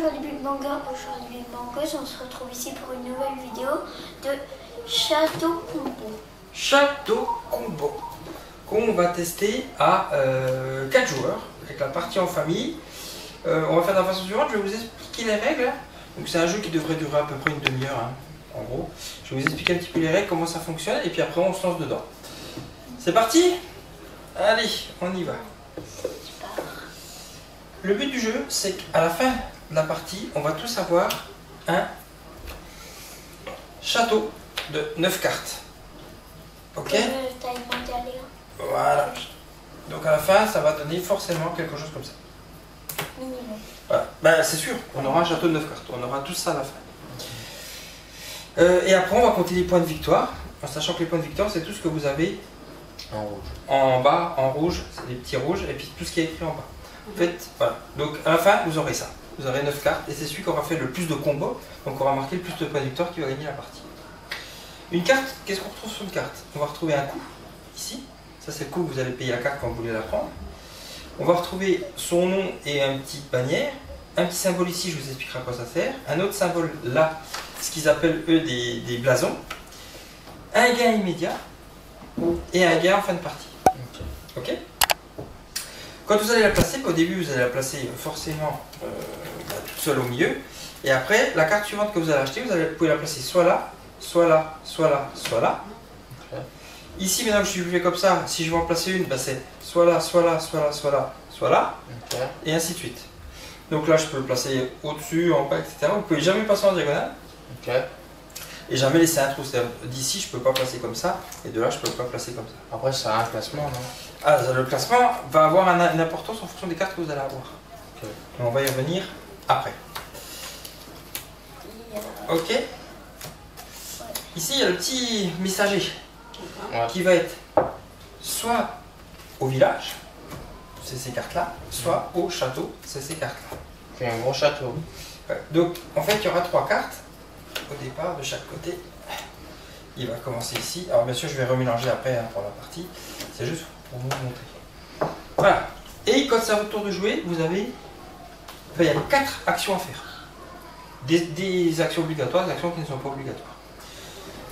Bonjour les Big Bangers, bonjour les Big Bangers, on se retrouve ici pour une nouvelle vidéo de Château Combo. Château Combo qu'on va tester à 4 joueurs avec la partie en famille. On va faire de la façon suivante, je vais vous expliquer les règles. Donc c'est un jeu qui devrait durer à peu près une demi-heure en gros. Je vais vous expliquer un petit peu les règles, comment ça fonctionne et puis après on se lance dedans. C'est parti? Allez, on y va. Le but du jeu, c'est qu'à la fin de la partie, on va tous avoir un château de 9 cartes. Ok? Voilà. Donc à la fin, ça va donner forcément quelque chose comme ça. Minimum. Voilà. Ben, c'est sûr, on aura un château de 9 cartes. On aura tout ça à la fin. Et après, on va compter les points de victoire. En sachant que les points de victoire, c'est tout ce que vous avez en rouge. En bas, en rouge, c'est les petits rouges, et puis tout ce qui est écrit en bas. En fait, voilà. Donc à la fin, vous aurez ça. Vous aurez 9 cartes, et c'est celui qui aura fait le plus de combos, donc aura marqué le plus de points de victoire qui va gagner la partie. Une carte, qu'est-ce qu'on retrouve sur une carte? On va retrouver un coup, ici. Ça, c'est le coup que vous allez payer la carte quand vous voulez la prendre. On va retrouver son nom et une petite bannière. Un petit symbole ici, je vous expliquerai à quoi ça sert. Un autre symbole là, ce qu'ils appellent eux des blasons. Un gain immédiat et un gain en fin de partie. Ok? Quand vous allez la placer, au début vous allez la placer forcément toute seule au milieu. Et après, la carte suivante que vous allez acheter, vous pouvez la placer soit là, soit là, soit là, soit là. Okay. Ici, maintenant que je suis fait comme ça, si je veux en placer une, ben c'est soit là, soit là, soit là, soit là, soit là, okay. Et ainsi de suite. Donc là, je peux le placer au-dessus, en bas, etc. Vous ne pouvez jamais passer en diagonale. Okay. Et jamais laisser un trou. D'ici, je ne peux pas placer comme ça, et de là, je ne peux pas placer comme ça. Après, ça a un classement, non? Ah, le classement va avoir une importance en fonction des cartes que vous allez avoir. Okay. On va y revenir après. Ok. Ici, il y a le petit messager qui va être soit au village, c'est ces cartes-là, soit au château, c'est ces cartes-là. C'est un gros château. Donc, en fait, il y aura 3 cartes au départ de chaque côté. Il va commencer ici. Alors, bien sûr, je vais remélanger après pour la partie. C'est juste pour vous montrer. Voilà. Et quand c'est à votre tour de jouer, vous avez. Enfin, il y a 4 actions à faire. Des actions obligatoires, des actions qui ne sont pas obligatoires.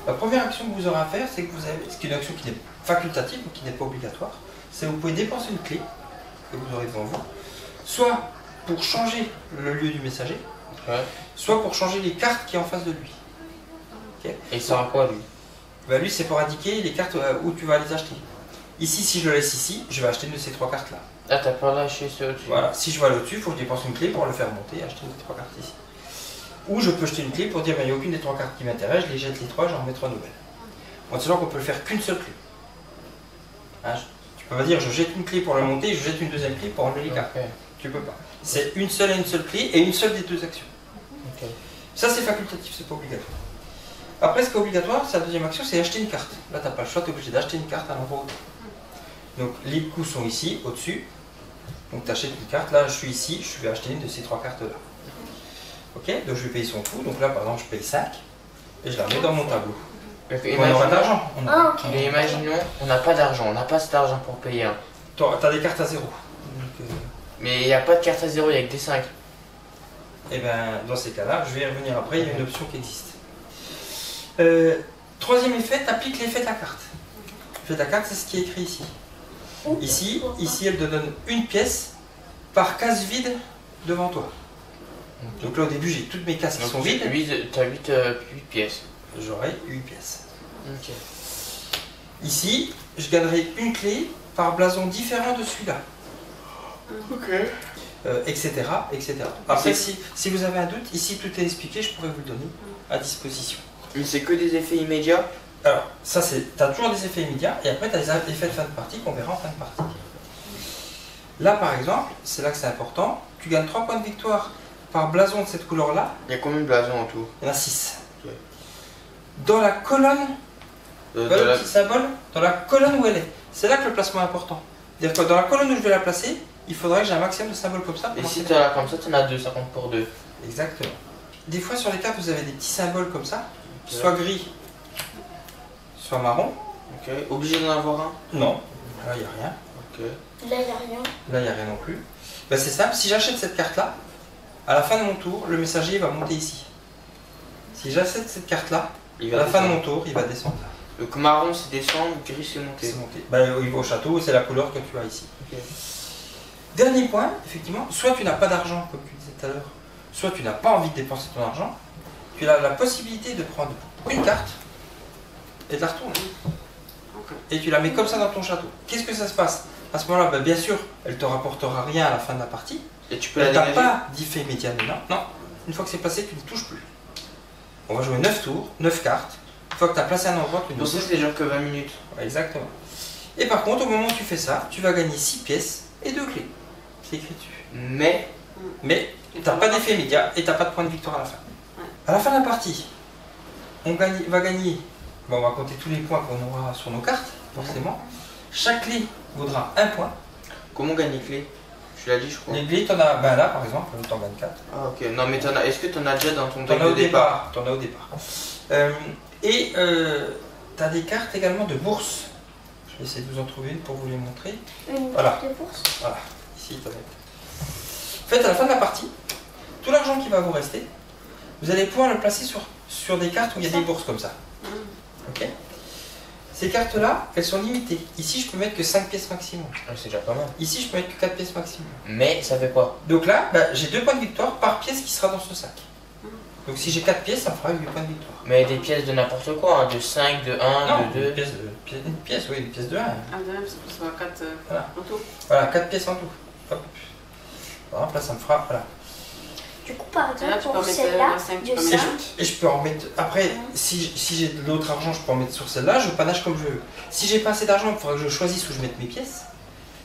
La première action que vous aurez à faire, c'est que vous avez. C'est une action qui est facultative, ou qui n'est pas obligatoire. C'est que vous pouvez dépenser une clé que vous aurez devant vous. Soit pour changer le lieu du messager, soit pour changer les cartes qui est en face de lui. Okay. Et il sert à quoi lui? Ben, lui, c'est pour indiquer les cartes où tu vas les acheter. Ici, si je le laisse ici, je vais acheter une de ces 3 cartes là. Ah, t'as pas lâché ce au-dessus? Voilà, si je vais aller au-dessus, il faut que je dépense une clé pour le faire monter et acheter une des 3 cartes ici. Ou je peux jeter une clé pour dire, ben, il n'y a aucune des 3 cartes qui m'intéresse, je les jette les 3, j'en remets 3 nouvelles. En sachant qu'on peut le faire qu'une seule clé. Hein, tu peux pas dire, je jette une clé pour le monter et je jette une deuxième clé pour enlever les cartes. Tu peux pas. C'est une seule et une seule clé et une seule des 2 actions. Ça, c'est facultatif, c'est pas obligatoire. Après, ce qui est obligatoire, c'est la deuxième action, c'est acheter une carte. Là, tu n'as pas le choix, tu es obligé d'acheter une carte à l'endroit autour. Donc, les coups sont ici, au-dessus. Donc, tu achètes une carte. Là, je suis ici, je vais acheter une de ces 3 cartes-là. Ok? Donc, je vais payer son coût. Donc, là, par exemple, je paye 5 et je la mets dans mon tableau. On aura de l'argent. Mais imaginons, on n'a pas d'argent, on n'a pas cet argent pour payer un. Tu as des cartes à 0. Mais il n'y a pas de carte à 0, il n'y a que des 5. Et bien, dans ces cas-là, je vais y revenir après, il y a une option qui existe. Troisième effet, tu appliques l'effet de la carte. L'effet de la carte, c'est ce qui est écrit ici. Ici, elle te donne une pièce par case vide devant toi. Donc là, au début, j'ai toutes mes cases qui sont vides. Tu as 8 pièces. J'aurai 8 pièces. Okay. Ici, je gagnerai une clé par blason différent de celui-là. Ok. Etc. etc. Après, si vous avez un doute, ici tout est expliqué, je pourrais vous le donner à disposition. Mais c'est que des effets immédiats? Alors, ça c'est. Tu as toujours des effets immédiats et après tu as des effets de fin de partie qu'on verra en fin de partie. Là par exemple, c'est là que c'est important, tu gagnes 3 points de victoire par blason de cette couleur-là. Il y a combien de blasons en tout? Il y en a 6. Okay. Dans la colonne, le petit symbole, dans la colonne où elle est, c'est là que le placement est important. C'est-à-dire que dans la colonne où je vais la placer, il faudrait que j'ai un maximum de symboles comme ça. Et si tu as comme ça, tu en as 2, ça compte pour 2. Exactement. Des fois sur les cartes, vous avez des petits symboles comme ça, soit gris, soit marron. Ok. Obligé d'en avoir un? Non, là il n'y a rien. Ok. Là il n'y a rien. Là il n'y a rien non plus. Ben, c'est simple, si j'achète cette carte-là, À la fin de mon tour, le messager va monter ici. Si j'achète cette carte-là, à la fin de mon tour, il va descendre là. Donc marron c'est descendre, gris c'est monter. C'est monté. Bah, il va au château, c'est la couleur que tu as ici. Ok. Dernier point, effectivement, soit tu n'as pas d'argent, comme tu disais tout à l'heure, soit tu n'as pas envie de dépenser ton argent, tu as la possibilité de prendre une carte et de la retourner. Et tu la mets comme ça dans ton château. Qu'est-ce que ça se passe? À ce moment-là, bah, bien sûr, elle te rapportera rien à la fin de la partie. Et tu peux la Elle n'a dégager. pas d'effet immédiat maintenant. Non, une fois que c'est passé, tu ne touches plus. On va jouer 9 tours, 9 cartes. Une fois que tu as placé un endroit, tu ne Pour ça c'est genre que 20 minutes. Ouais, exactement. Et par contre, au moment où tu fais ça, tu vas gagner 6 pièces et 2 clés. C'est écrit dessus. Mais Mais tu n'as pas d'effet immédiat et tu n'as pas de point de victoire à la fin. Ouais. À la fin de la partie, on va gagner, bon, on va compter tous les points qu'on aura sur nos cartes, forcément. Chaque clé vaudra 1 point. comment gagner les clés? Tu l'as dit je crois. Les clés, tu en as, ben là par exemple, tu en gagnes 4. Ah ok, non mais est-ce que t'en as déjà dans ton Tu en deck as de au départ? départ. T'en as au départ. Tu as des cartes également de bourse. Je vais essayer de vous en trouver une pour vous les montrer. Une Voilà. carte de bourse. Voilà, ici, tu as. En fait, à la fin de la partie, tout l'argent qui va vous rester, vous allez pouvoir le placer sur des cartes où il y a des bourses comme ça. Ok. Ces cartes-là, elles sont limitées. Ici, je peux mettre que 5 pièces maximum. Ah, c'est déjà pas mal. Ici, je peux mettre que 4 pièces maximum. Mais ça fait quoi? Donc là, bah, j'ai 2 points de victoire par pièce qui sera dans ce sac. Donc si j'ai 4 pièces, ça me fera 8 points de victoire. Mais des pièces de n'importe quoi, hein, de 5, de 1, Non, de 2. une pièce, oui, une pièce de 1. Ah, de même, c'est pour ça, 4 Voilà. en tout. Voilà, 4 pièces en tout. Hop. Par exemple, là, ça me fera. Voilà. Du coup, par Et là, exemple, tu peux pour mettre celle-là, la 5, tu de peux Et ça, mettre je peux en mettre. Après, si j'ai de l'autre argent, je peux en mettre sur celle-là, je panache comme je veux. Si j'ai pas assez d'argent, il faudra que je choisisse où je mette mes pièces.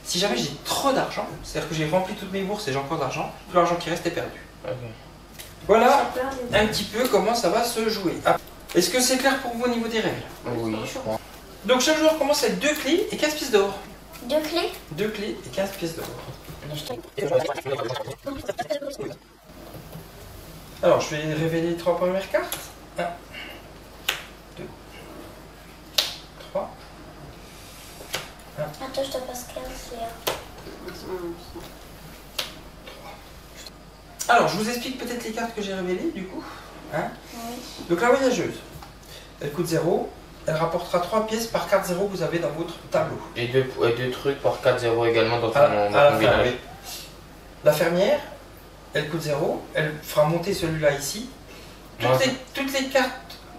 Si jamais j'ai trop d'argent, c'est-à-dire que j'ai rempli toutes mes bourses et j'ai encore d'argent, tout l'argent qui reste est perdu. Ok. Voilà ça peut arriver. un petit peu comment ça va se jouer. Ah. Est-ce que c'est clair pour vous au niveau des règles? Oui, je crois. Donc chaque joueur commence avec 2 clés et 15 pièces d'or. 2 clés. 2 clés et 15 pièces d'or. Alors je vais révéler les 3 premières cartes. 1, 2, 3. Attends, je te passe 15, Léa. Alors je vous explique peut-être les cartes que j'ai révélées du coup. Hein. Oui. Donc la voyageuse, elle coûte 0. Elle rapportera 3 pièces par carte 0 que vous avez dans votre tableau. Et deux trucs par 4-0 également dans ton, À dans la ton fin, village. oui. La fermière, elle coûte 0. Elle fera monter celui-là ici. Moins Toutes les cartes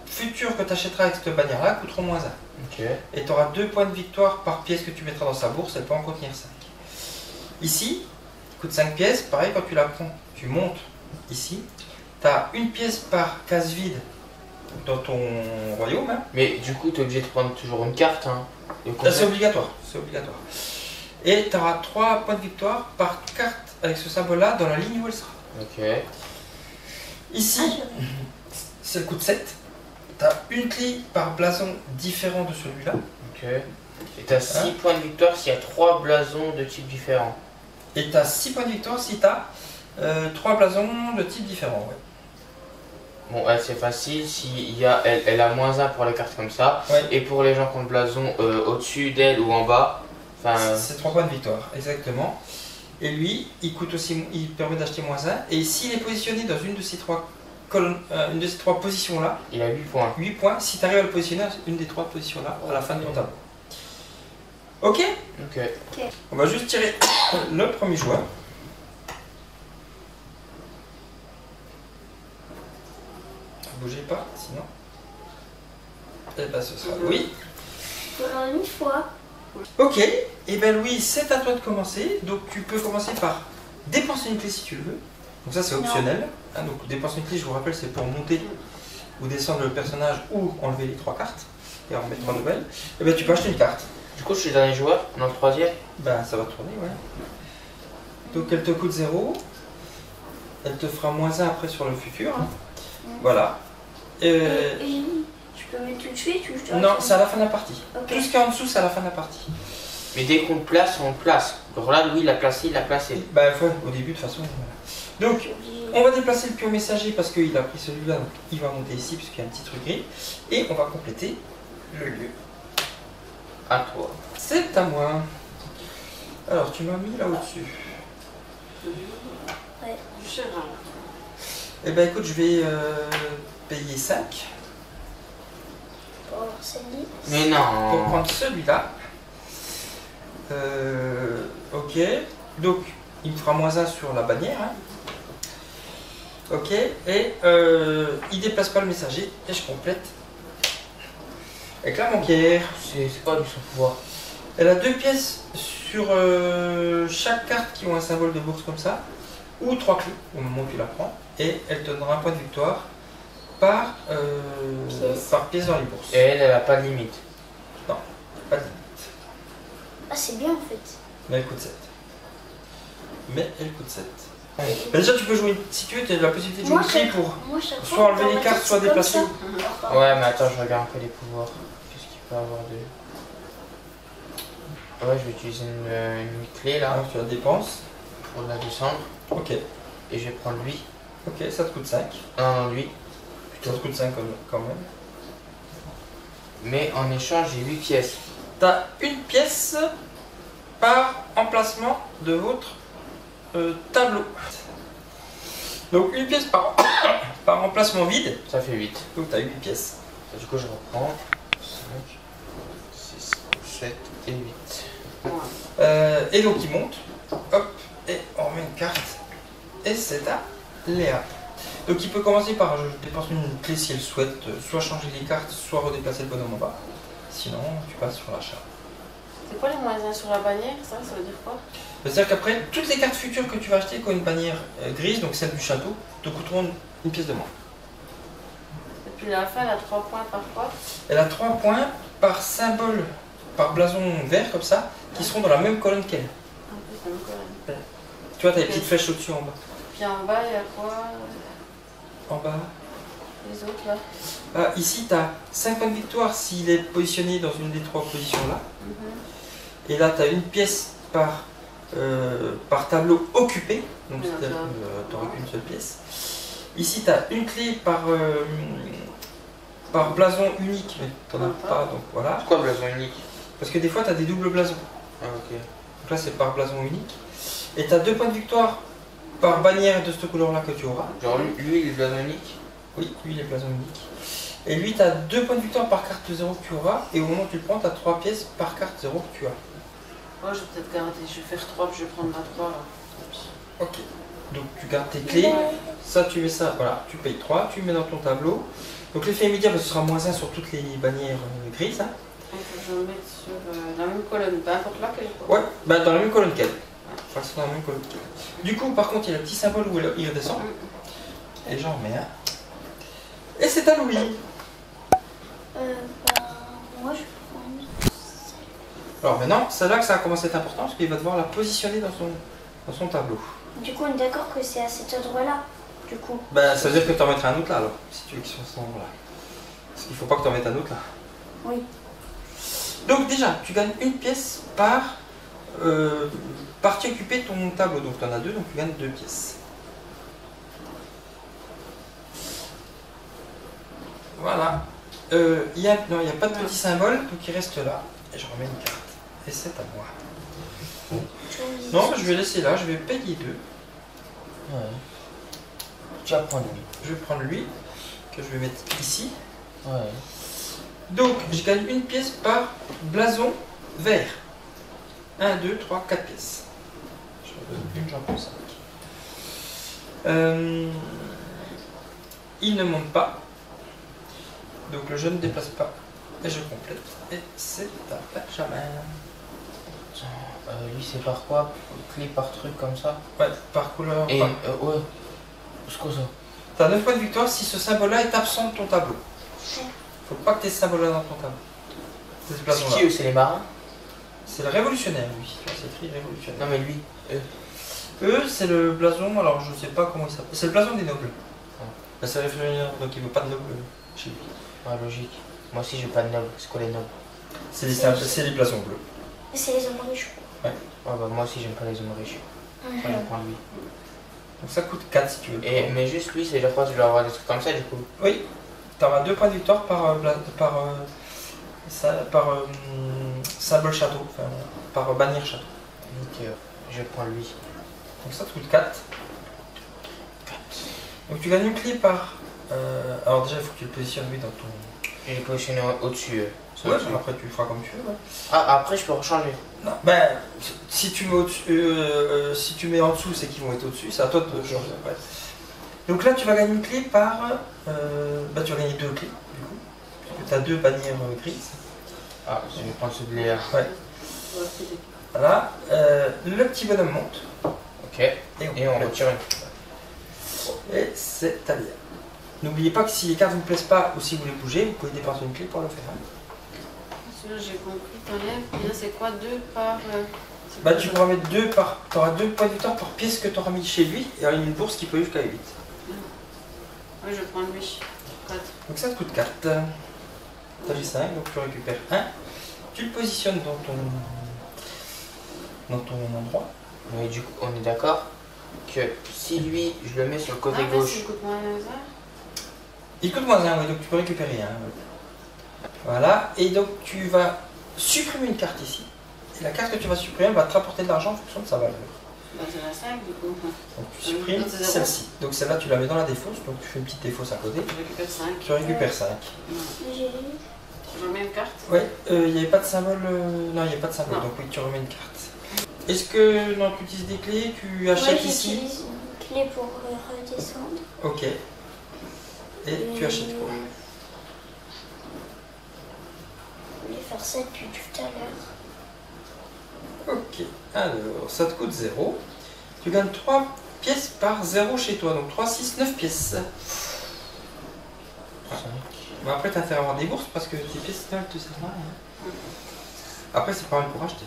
futures que tu achèteras avec cette bannière-là coûteront moins 1. Ok. Et tu auras 2 points de victoire par pièce que tu mettras dans sa bourse, elle peut en contenir 5. Ici, coûte 5 pièces, pareil, quand tu la prends, tu montes ici. Tu as une pièce par case vide dans ton royaume. Hein. Mais du coup, tu es obligé de prendre toujours une carte. Hein, de Là, combien? c'est obligatoire. C'est obligatoire. Et tu auras 3 points de victoire par carte avec ce symbole-là dans la ligne où elle sera. Ok. Ici, Ah, ça coûte 7. Tu as une clé par blason différent de celui-là. Ok. Et tu as 6 Hein? points de victoire s'il y a 3 blasons de type différent. Et tu as 6 points de victoire si tu as 3 blasons de type différent. Ouais. Bon, elle c'est facile, si elle a moins 1 pour les cartes comme ça. Ouais. Et pour les gens qui ont le blason au-dessus d'elle ou en bas, enfin. C'est 3 points de victoire, exactement. Et lui, il coûte aussi, il permet d'acheter moins 1. Et s'il est positionné dans une de ces 3 colonnes, une de ces 3 positions-là, Il a 8 points. 8 points si tu arrives à le positionner dans une des 3 positions-là à la fin de ton tableau. Ok? Ok. On va juste tirer le premier joueur. Bougez pas, sinon. Et ben ce sera Louis. Voilà, une fois. Ok, et ben Louis, c'est à toi de commencer. Donc tu peux commencer par dépenser une clé si tu le veux. Donc ça c'est optionnel. Hein, donc dépenser une clé, je vous rappelle, c'est pour monter ou descendre le personnage ou enlever les 3 cartes et en remettre 3 nouvelles. Et ben tu peux acheter une carte. Du coup, je suis le dernier joueur, dans le troisième. Ben ça va tourner, ouais. Donc elle te coûte 0. Elle te fera moins 1 après sur le futur. Hein. Voilà. Et tu peux mettre tout de suite ou je dois Non, attendre? c'est à la fin de la partie. Ok. Tout ce qu'il y a en dessous, c'est à la fin de la partie. Mais dès qu'on le place, on le place. Alors là, Louis l'a placé, il l'a placé. Bah, au début, de toute façon. Voilà. Donc, on va déplacer le pion messager parce qu'il a pris celui-là, donc il va monter ici puisqu'il y a un petit truc gris. Et on va compléter le lieu. À toi. C'est à moi. Alors, tu m'as mis là au-dessus. Ouais. Du Chérin. Eh ben écoute, je vais payer 5 Pour avoir celle-ci. Mais pour non. prendre celui-là. Ok. Donc, il me fera -1 sur la bannière. Hein. Ok. Et il déplace pas le messager. Et je complète. Avec la banquière. C'est quoi du son pouvoir? Elle a 2 pièces sur chaque carte qui ont un symbole de bourse comme ça. Ou 3 clés au moment où tu la prends. Et elle te donnera un point de victoire par pièce dans les bourses. Et elle a pas de limite. Non, pas de limite. Ah, c'est bien en fait. Mais elle coûte 7. Bah, déjà, tu peux jouer, si tu veux, tu as la possibilité de jouer une clé pour Moi, chaque soit fois, enlever les dans ma cartes, tête, soit c'est comme déplacer. ça. Ouais, mais attends, je regarde un peu les pouvoirs. Qu'est-ce qu'il peut avoir de. Ouais, je vais utiliser une clé là Alors, tu la dépenses. pour la descendre. Ok. Et je vais prendre lui. Ok, ça te coûte 5. Non, lui. Ça te coûte 5 quand même. Mais en échange, j'ai 8 pièces. T'as une pièce par emplacement de votre tableau. Donc une pièce par, par emplacement vide. Ça fait 8. Donc t'as 8 pièces. Du coup, je reprends 5, 6, 7 et 8. Et donc il monte. Hop. Et on remet une carte. Et c'est à Léa. Donc il peut commencer par je dépense une clé si elle souhaite soit changer les cartes, soit redéplacer le bonhomme en bas. Sinon tu passes sur l'achat. C'est quoi les -1 sur la bannière? Ça veut dire quoi? C'est-à-dire qu'après, toutes les cartes futures que tu vas acheter qui ont une bannière grise, donc celle du château, te coûteront une pièce de moins. Et puis la fin, elle a 3 points par quoi? Elle a 3 points par symbole, par blason vert comme ça, qui seront dans la même colonne qu'elle. En plus, c'est une colonne. Tu vois, tu as les petites flèches au-dessus en bas. Puis en bas, il y a quoi? En bas. Les autres là? Ah, ici, tu as 5 points de victoire s'il est positionné dans une des 3 positions là. Et là, tu as une pièce par, par tableau occupé. Donc, c'est-à-dire que tu n'auras qu'une seule pièce. Ici, tu as une clé par blason unique, mais tu n'en as pas, donc voilà. C'est quoi blason unique? Parce que des fois, tu as des doubles blasons. Ah, ok. Donc là, c'est par blason unique. Et tu as 2 points de victoire par bannière de cette couleur-là que tu auras. Genre lui, il est blason unique? Oui, lui, il est blason unique. Et lui, tu as 2 points de victoire par carte 0 que tu auras. Et au moment où tu le prends, tu as 3 pièces par carte 0 que tu as. Moi, je vais peut-être garder. Je vais faire 3, puis je vais prendre ma 3 là. Ok. Donc tu gardes tes clés. Ça, tu mets ça. Voilà, tu payes 3. Tu mets dans ton tableau. Donc l'effet immédiat, ce sera -1 sur toutes les bannières grises. Hein. Il faut que je le mette sur la même colonne. Peu importe laquelle quoi. Ouais, bah dans la même colonne qu'elle. Enfin, c'est dans la même colonne qu'elle. Du coup, par contre, il y a le petit symbole où il redescend. Et j'en remets un. Et c'est à Louis. Moi, je prends. Alors maintenant, c'est là que ça a commencé à être important parce qu'il va devoir la positionner dans son tableau. Du coup, on est d'accord que c'est à cet endroit-là. Du coup. Bah, ça veut dire que tu en mettras un autre là alors, si tu veux qu'ils soient à cet endroit-là. Parce qu'il faut pas que tu en mettes un autre là. Oui. Donc déjà, tu gagnes une pièce par partie occupée de ton tableau. Donc tu en as 2, donc tu gagnes 2 pièces. Voilà. Non, il n'y a pas de petit symbole, donc il reste là. Et je remets une carte. Et c'est à moi. Non, je vais laisser là, je vais payer 2. Ouais. Tu vas prendre lui. Je vais prendre lui, que je vais mettre ici. Ouais. Donc, je gagne une pièce par blason vert. 1, 2, 3, 4 pièces. Je redonne une, j'en prends 5. Il ne monte pas. Donc le jeu ne déplace pas. Et je complète. Et c'est à Benjamin. Lui, c'est par quoi? Clé par truc comme ça? Ouais, par couleur. Et par... ouais. C'est quoi ça? T'as 9 points de victoire si ce symbole-là est absent de ton tableau. Faut pas que tu aies ce symbole-là dans ton tableau. C'est ce C'est blason-là. qui eux? C'est les marins? C'est le révolutionnaire, lui. C'est écrit révolutionnaire. Non, mais lui. Eux, c'est le blason, alors je sais pas comment il s'appelle. C'est le blason des nobles. Ouais. Bah, c'est le révolutionnaire, donc il veut pas de nobles chez lui. Ouais, logique. Moi aussi, j'ai pas de nobles. C'est quoi les nobles? C'est les blasons bleus. C'est les hommes riches. Ouais, bah moi aussi, j'aime pas les hommes riches. Ouais, je prends lui. Donc ça coûte 4 si tu veux. Mais juste lui, c'est la fois que je dois avoir des trucs comme ça, du coup. Oui, tu auras 2 points de victoire par symbole château, enfin, par bannière château. Donc, je prends lui. Donc ça te coûte 4. Donc tu gagnes une clé par... alors déjà, il faut que tu le positionnes oui, dans ton... Je l'ai positionné au-dessus. Ouais, après tu le feras comme tu veux. Ouais. Ah, après je peux rechanger. Non, ben, si tu mets si tu mets en dessous, c'est qu'ils vont être au-dessus. C'est à toi de changer. Ouais. Donc là, tu vas gagner une clé par... bah, tu vas gagner 2 clés, du coup. Parce que tu as 2 bannières grises. Ah, je vais prendre celui de Léa. Ouais. Voilà. Le petit bonhomme monte. Ok. Et on retire une. Et c'est à Léa. N'oubliez pas que si les cartes ne vous plaisent pas ou si vous les bougez, vous pouvez dépenser une clé pour le faire. Celui-là, j'ai compris, t'enlèves. Et là, c'est quoi 2 par. Bah, tu pourras mettre 2 par. Tu auras 2 points de victoire par pièce que tu auras mis chez lui et une bourse qui peut aller jusqu'à 8. Oui, je prends lui. 4. Donc ça te coûte 4. T'as vu 5, donc tu récupères 1. Tu le positionnes dans ton endroit. Mais du coup, on est d'accord que si lui, je le mets sur le côté Ah, gauche. il coûte moins 1. Il coûte moins 1, oui, donc tu peux récupérer 1. Voilà, et donc tu vas supprimer une carte ici. Et la carte que tu vas supprimer, elle va te rapporter de l'argent en fonction de sa valeur. Bah, c'est la 5 du coup. Donc tu supprimes celle-ci. Donc celle-là, tu la mets dans la défausse, donc tu fais une petite défausse à côté. Je récupère 5. Tu récupères 5. J'ai Je remets une carte. Ouais, il n'y avait pas de symbole. Non, il n'y a pas de symbole, Non. donc oui, tu remets une carte. Est-ce que non, tu utilises des clés, tu achètes ici? J'utilise une clé pour redescendre. Ok. Et tu achètes quoi? Je voulais faire ça depuis tout à l'heure. Ok. Alors, ça te coûte 0. Tu gagnes 3 pièces par 0 chez toi, donc 3, 6, 9 pièces. Bon, après, tu as intérêt à avoir des bourses parce que tes pièces, elles te servent à rien. Après, c'est pas mal pour acheter.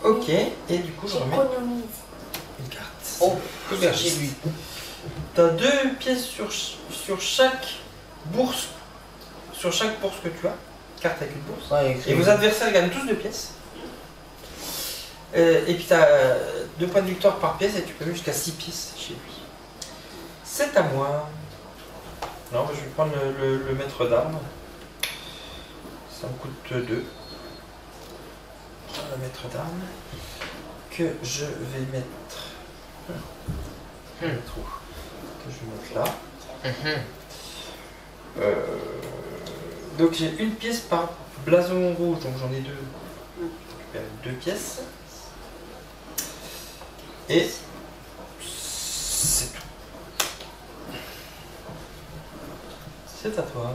Ok, et du coup, je remets J'économise. une carte. Oh, Aubergiste. chez lui. Tu as 2 pièces sur chaque bourse. Sur chaque bourse que tu as. Carte avec une bourse. Ouais, écrit. Et vos adversaires gagnent tous 2 pièces. Et puis tu as 2 points de victoire par pièce et tu peux mettre jusqu'à 6 pièces chez lui. C'est à moi. Non, je vais prendre le maître d'armes. Ça me coûte 2. Le maître d'armes. Que je vais mettre. Que je vais mettre là. Donc j'ai une pièce par blason rouge, donc j'en ai 2. Je récupère 2 pièces. Et c'est tout. C'est à toi.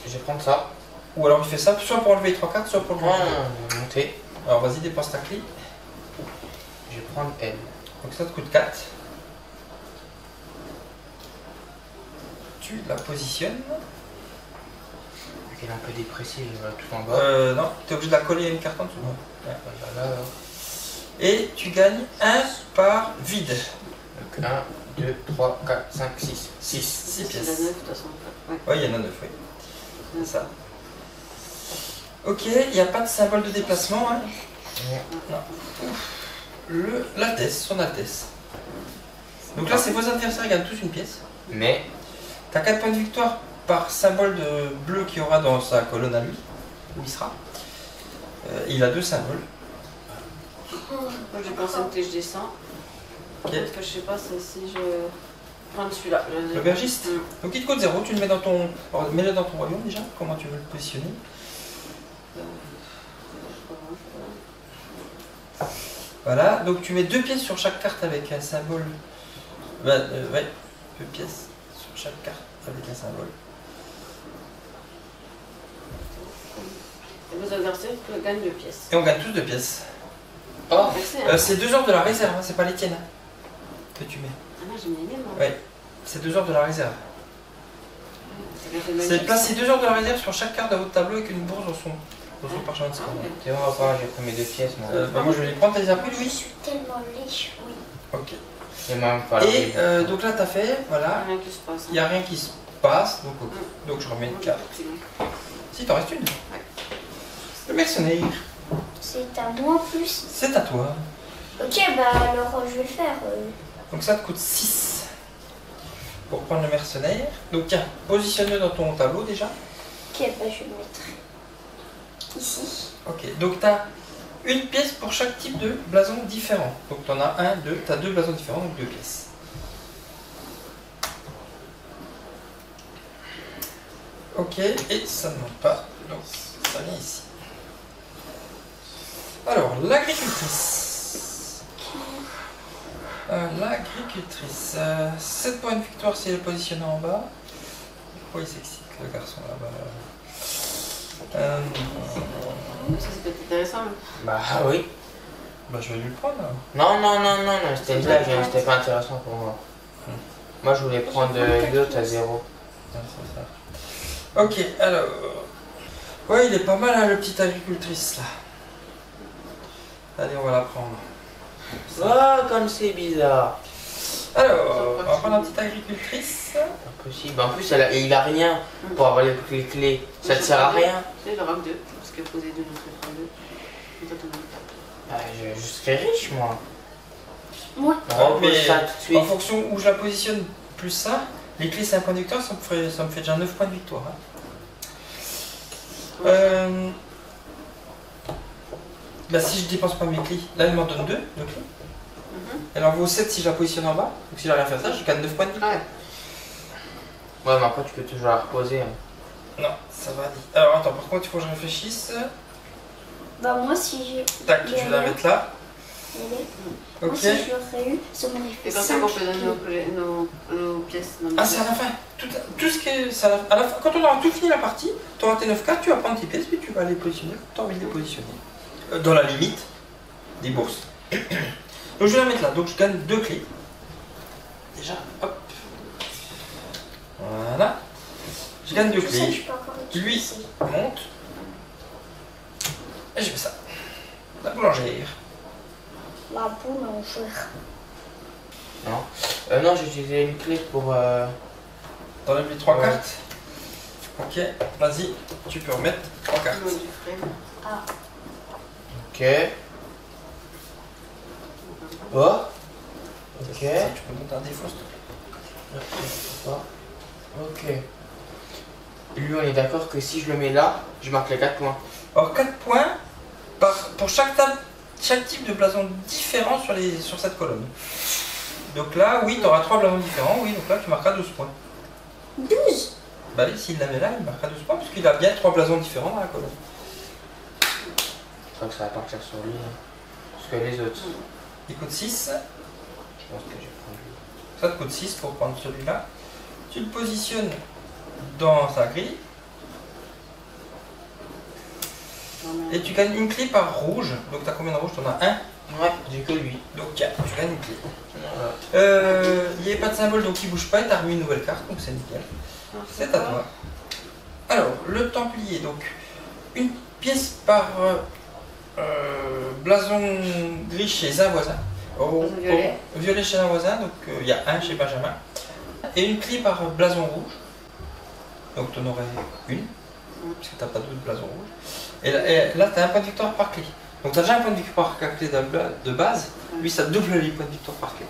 Je vais prendre ça. Ou alors il fait ça, soit pour enlever les 3 cartes, soit pour le monter. Je vais monter. Alors vas-y, dépense ta clé. Je vais prendre elle. Donc ça te coûte 4. Tu la positionnes. Elle est un peu dépressive, tout en bas. Non, tu es obligé de la coller à une carte en dessous. Ouais. Voilà. Et tu gagnes 1 par vide. Donc 1, 2, 3, 4, 5, 6. 6. 6 C'est la pièces. 9 de toute façon. Ouais. Oui, il y en a 9, oui. C'est ça. Ok, il n'y a pas de symbole de déplacement. Hein. Non. L'Altesse, son Altesse. Donc là, c'est vos adversaires qui gagnent tous une pièce. Mais Tu as 4 points de victoire par symbole de bleu qu'il y aura dans sa colonne à lui, où il sera. Il a 2 symboles. Moi, j'ai pensé que je descends. Ok. Parce que je sais pas si je prends celui-là. L'aubergiste. Donc il te coûte 0, tu le mets dans ton. Alors, mets-le dans ton royaume déjà, comment tu veux le positionner. Voilà, donc tu mets 2 pièces sur chaque carte avec un symbole. Ouais, 2 pièces sur chaque carte avec un symbole. Et vos adversaires gagnent 2 pièces. Et on gagne tous 2 pièces. oh, Merci, hein. C'est 2 heures de la réserve, hein, c'est pas les tiennes hein, que tu mets. Ah non, j'ai mis les miennes, moi. Ouais, c'est 2 heures de la réserve. C'est bien fait de C'est magique, placer ça. 2 heures de la réserve sur chaque carte de votre tableau avec une bourse dans son parchemin de score. Ah ouais. c'est bon, pas, j'ai pris mes 2 pièces. Moi. Bah, moi je vais les prendre, t'as les as pris Je lui. suis tellement lèche, oui. Ok. J'ai même pas Et donc là t'as fait, voilà, Rien qui se passe. il n'y a rien qui se passe, donc, ok. Donc je remets une carte. Si t'en restes une. Le mercenaire, C'est à moi en plus. c'est à toi. Ok, bah alors je vais le faire. Donc ça te coûte 6 pour prendre le mercenaire. Donc tiens, positionne-le dans ton tableau déjà. Ok, bah je vais le mettre ici. Ok, donc tu as une pièce pour chaque type de blason différent. Donc tu en as 1, 2, tu as 2 blasons différents, donc 2 pièces. Ok, et ça ne monte pas, donc ça vient ici. Alors, l'agricultrice. L'agricultrice. 7 points de victoire si elle est positionnée en bas. Pourquoi il s'excite le garçon là-bas? Ça c'est peut-être intéressant. Bah oui. Bah je vais lui le prendre. Hein. Non, c'était une blague, hein, c'était pas intéressant pour moi. Moi je voulais prendre l'autre à 0. Ouais, c'est ça. Ok, alors. Ouais, il est pas mal hein, le petit agricultrice là. Allez, on va la prendre. Oh, comme c'est bizarre. Alors, on va prendre la petite agricultrice. Impossible. En plus, il a rien pour avoir les clés. Ça te sert à rien. C'est le rock 2, parce que poser 2, donc je prends 2. Et toi, t'en as Ah, je serais riche, moi. Moi, On mais repose ça tout de suite. en fonction où je la positionne plus ça, les clés c'est un point de victoire, ça me fait déjà 9 points de victoire. Hein. Bah, si je dépense pas mes clés, là elle m'en donne 2 clés. Elle en vaut 7 si je la positionne en bas. Donc si j'arrive à faire ça, je gagne 9 points de victoire. Ouais. Ouais, mais après, tu peux toujours la reposer. Hein. Non, ça va. Alors attends, par contre, il faut que je réfléchisse. bah moi si j'ai. Tac, je vais la mettre là. Moi Ok. si je l'aurais eu, ça m'aurait Et fait comme ça 5. qu'on peut donner nos pièces. Ah, c'est à la fin. Tout ce qui est. C'est à la fin. Quand on aura tout fini la partie, tu auras tes 9 cartes, tu vas prendre tes pièces, puis tu vas les positionner comme tu as envie de les positionner. Dans la limite des bourses. Donc je vais la mettre là. Donc je gagne 2 clés. Déjà, hop. Voilà. Je gagne 2 Je sais que clés. je peux encore Lui utiliser. monte. Et je fais ça. La boulangère. La boulangère. Non, j'ai utilisé une clé pour. T'enlèves les 3 Ouais. cartes. Ok, vas-y, tu peux remettre 3 cartes. Du frame. Ok. Oh. Ok. Ça, tu peux monter un défaut, s'il te plaît. Ok. Lui, on est d'accord que si je le mets là, je marque les 4 points. Alors 4 points pour chaque type de blason différent sur cette colonne. Donc là, oui, tu auras 3 blasons différents, oui, donc là tu marqueras 12 points. 12. Bah oui, s'il la met là, il marquera 12 points, parce qu'il a bien 3 blasons différents dans la colonne. Je crois que ça va partir sur lui. Hein. Parce que les autres, Il coûte 6, je pense que je vais prendre lui. ça te coûte 6 pour prendre celui-là. Tu le positionnes dans sa grille, et tu gagnes une clé par rouge. Donc tu as combien de rouges? Tu en as un. Ouais, j'ai que lui. Donc tu gagnes une clé. Voilà. Il n'y avait pas de symbole donc il bouge pas et tu as remis une nouvelle carte donc c'est nickel. C'est à toi. Alors le Templier, donc une pièce par blason gris chez un voisin. Violet chez un voisin, donc il y a un chez Benjamin. Et une clé par blason rouge. Donc tu en aurais une, parce que tu n'as pas d'autre blason rouge. Et là tu as un point de victoire par clé. Donc tu as déjà un point de victoire par clé de base. Lui ça double les points de victoire par clé.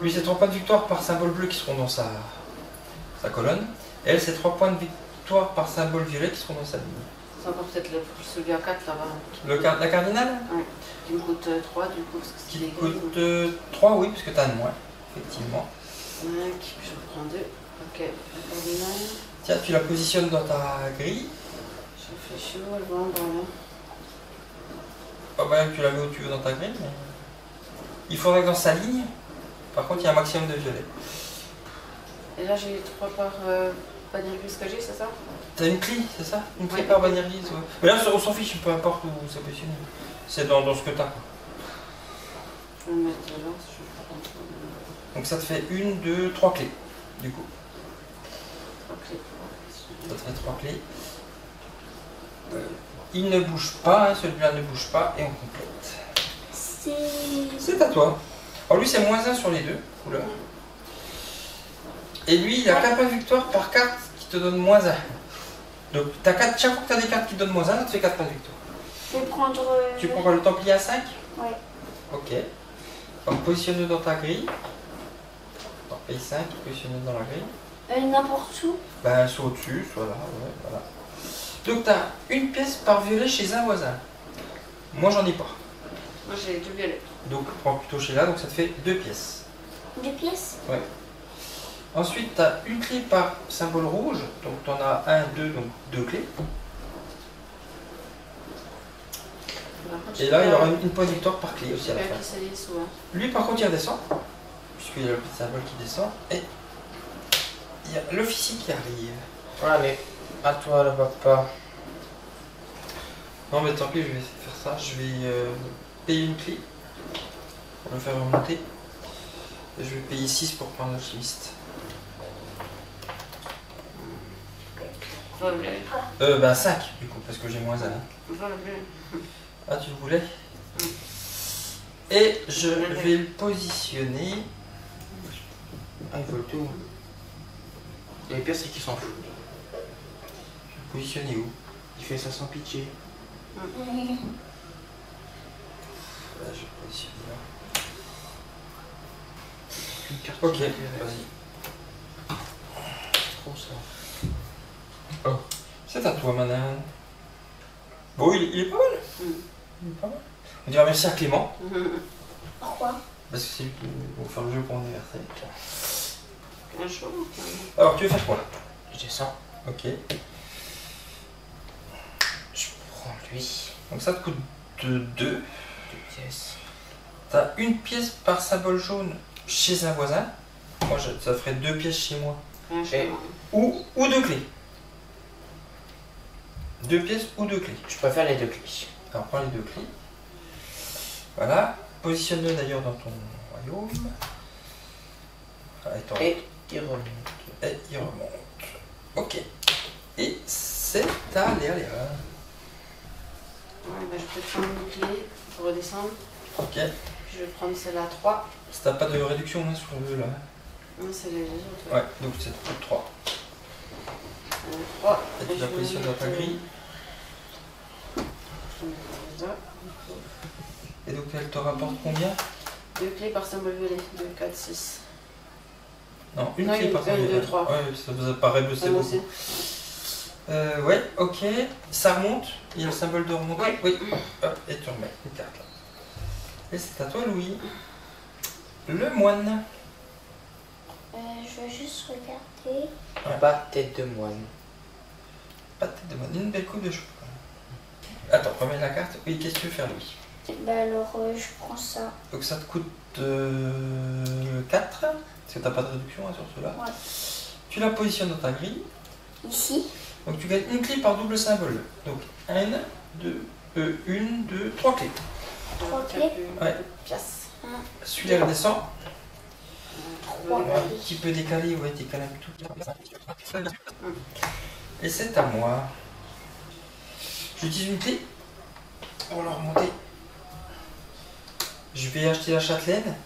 Lui c'est 3 points de victoire par symbole bleu qui seront dans sa colonne. Et elle c'est 3 points de victoire par symbole violet qui seront dans sa ligne. C'est encore peut-être celui à 4 là-bas. La cardinale Qui me coûte 3 du coup. Parce que qui c'est des coûte 3, oui, parce que tu as de moins, effectivement. 5, je reprends 2. Ok, la cardinale. Tiens, tu la positionnes dans ta grille. Je fais chaud, elle va en bas là. Ah bah, tu la mets où tu veux dans ta grille. Mais... il faudrait que dans sa ligne, par contre, il y a un maximum de violet. Et là j'ai 3 par bannière grise que j'ai, c'est ça? T'as une clé, c'est ça? Une clé Ouais. par bannière grise, ouais. Mais là, on s'en fiche, peu importe où c'est positionné. C'est dans ce que t'as. Quoi. Je vais le mettre là, si je prends Donc ça te fait 1, 2, 3 clés, du coup. 3 clés. Ça te fait 3 clés. Il ne bouge pas, hein, celui-là ne bouge pas, et on complète. C'est à toi. Alors lui, c'est moins 1 sur les deux couleurs. Et lui, il a 4 points de victoire par carte qui te donne moins 1. Donc chaque fois que tu as des cartes qui te donnent moins 1, ça te fait 4 points de victoire. Je vais prendre. Tu prends le Templier à 5? Ouais. Ok. Donc positionne-le dans ta grille. Donc paye 5, positionne-le dans la grille. N'importe où. Ben, soit au-dessus, soit là, ouais, voilà. Donc tu as une pièce par violet chez un voisin. Moi, j'en ai pas. Moi j'ai du violet. Donc prends plutôt chez là, donc ça te fait 2 pièces. 2 pièces. Ouais. Ensuite, tu as une clé par symbole rouge. Donc, tu en as 1, 2, donc 2 clés. Et là, il y aura une pointe victoire par clé aussi à la fin. Lui, par contre, il redescend. Puisqu'il y a le petit symbole qui descend. Et il y a l'officier qui arrive. Allez, à toi le papa. Non, mais tant pis, je vais faire ça. Je vais payer une clé pour le faire remonter. Et je vais payer 6 pour prendre l'alchimiste. Bah 5 du coup, parce que j'ai moins 1. Ah, tu le voulais? Et je vais le positionner. Ah, il vole tout. Et le pire, c'est qu'il s'en fout. Je vais le positionner où? Il fait ça sans pitié. Là, je vais le positionner là. Une carte. Ok, vas-y. Trop ça. C'est à toi, Manan. Bon, il est pas mal. Il est pas mal. On dirait merci à Clément. Pourquoi? Parce que c'est lui qui va faire le jeu pour mon anniversaire. Un jour. Alors, tu veux faire quoi? Je descends. Ok. Je prends lui. Donc ça te coûte 2. 2 pièces. T'as une pièce par symbole jaune chez un voisin. Moi, ça ferait 2 pièces chez moi. Ou 2 clés. 2 pièces ou 2 clés. Je préfère les 2 clés. Alors, prends les 2 clés. Voilà. Positionne-le d'ailleurs dans ton royaume. Et il remonte. Et il remonte. Ok. Et c'est à Léa. Ouais, bah, je peux prendre une clé pour redescendre. Ok. Puis je vais prendre celle-là 3. Si t'as pas de réduction hein, sur le là. Non, c'est les autres. Ouais, donc c'est 3. 3. Et tu la positionnes dans ta grille. Et donc elle te rapporte combien? 2 clés par symbole violet. 2, 4, 6. Non, une Non, clé par symbole. 1, 2, 3. Ouais, ça vous paraît bosser beaucoup. Ouais, ok. Ça remonte. Il y a le symbole de remonter. Ouais. Oui. Hop, et tu remets une carte là. Et c'est à toi, Louis. Le moine. Je veux juste regarder. Pas tête de moine. Pas de tête de moine. Une belle coupe de cheveux. Attends, remets la carte. Oui, qu'est-ce que tu veux faire, Louis? Bah alors, je prends ça. Donc ça te coûte 4. Parce que t'as pas de réduction hein, sur cela. Ouais. Tu la positionnes dans ta grille. Ici. Donc tu gagnes une clé par double symbole. Donc 1, 2, 3 clés. 3 clés. Ouais. Pièce. Celui-là redescend. 3 Un clés. petit peu décalé, ouais, t'es quand même tout. Et c'est à moi. J'utilise une clé pour la remonter. Je vais acheter la châtelaine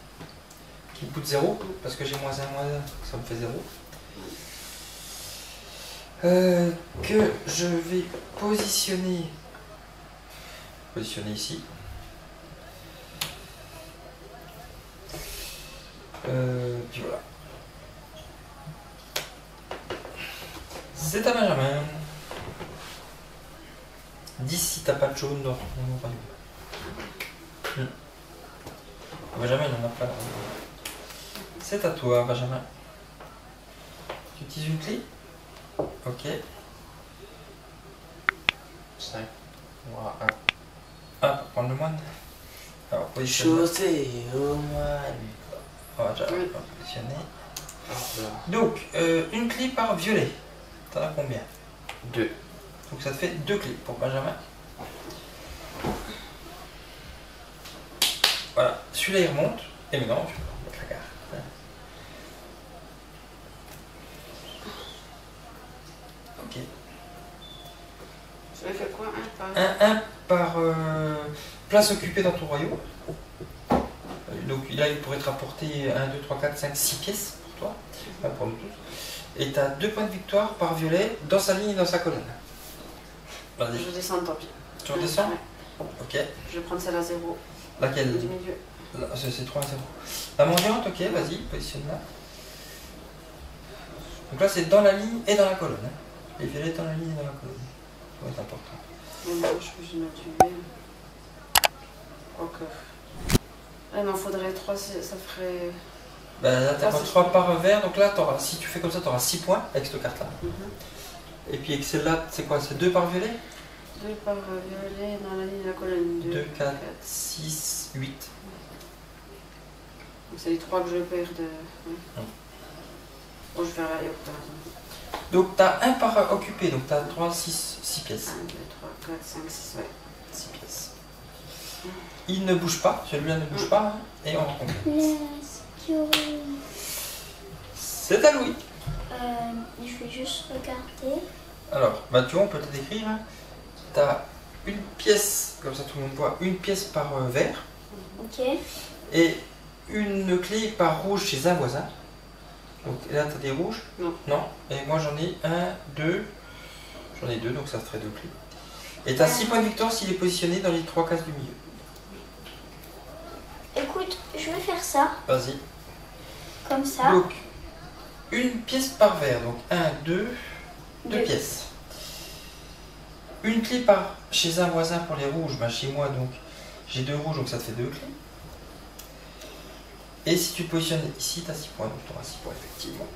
qui me coûte 0 parce que j'ai moins 1, ça me fait 0. Que je vais positionner ici. Puis voilà. C'est à Benjamin. Dis si t'as pas de jaune dans ton royaume. Benjamin, il en a pas. C'est à toi, Benjamin. Tu utilises une clé? Ok. 5. Moi, 1. Ah, pour prendre le moine. Alors, positionne. Chaussée au moine. On va déjà positionner. Voilà. Donc, une clé par violet. T'en as combien? 2. Donc ça te fait 2 clés pour Benjamin. Voilà, celui-là il remonte. Et maintenant, je vais mettre la carte. Ok. Ça fait quoi? Un par place occupée dans ton royaume. Donc là, il pourrait te rapporter 1, 2, 3, 4, 5, 6 pièces pour toi. Enfin, pour nous tous. Et tu as 2 points de victoire par violet dans sa ligne et dans sa colonne. Vas-y. Je descends, tant pis. Tu redescends? Ouais. Ok. Je vais prendre celle à 0. Laquelle? Du milieu. C'est 3 à 0. La mendiante, ok, vas-y, positionne-la. Donc là, c'est dans la ligne et dans la colonne. Hein. Les violets dans la ligne et dans la colonne. Ça va être important. Mais moi, je peux me tuer. Ok. Il m'en faudrait 3, ça ferait. Bah, là, t'as Ah, c'est 3 par vert, donc là, si tu fais comme ça, tu auras 6 points avec cette carte-là. Mhm. Et puis avec celle-là, c'est quoi? C'est 2 par violet? 2 par violet dans la ligne de la colonne. 2, 4, 6, 8. Donc c'est les 3 que je perds de. Ouais. Bon, je vais faire aller au par exemple. Donc tu as 1 par occupé, donc tu as 3, 6 pièces. 1, 2, 3, 4, 5, 6, ouais. 6 pièces. Il ne bouge pas, celui-là ne bouge pas, hein, et on recompte. Let's go. C'est à Louis. Je vais juste regarder. Alors, bah, tu vois, on peut te décrire. Hein. Tu as une pièce, comme ça tout le monde voit, une pièce par vert, Ok. et une clé par rouge chez un voisin. Donc là, tu as des rouges? Non. Non. Et moi, j'en ai 1, 2. J'en ai 2, donc ça ferait 2 clés. Et tu as 6 points de victoire s'il est positionné dans les 3 cases du milieu. Écoute, je vais faire ça, Vas-y. comme ça. Donc, une pièce par vert. Donc 1, 2, 2 Deux. pièces. Une clé par chez un voisin pour les rouges. Bah, chez moi, donc, j'ai 2 rouges, donc ça te fait 2 clés. Et si tu te positionnes ici, tu as 6 points. Donc tu auras 6 points, effectivement.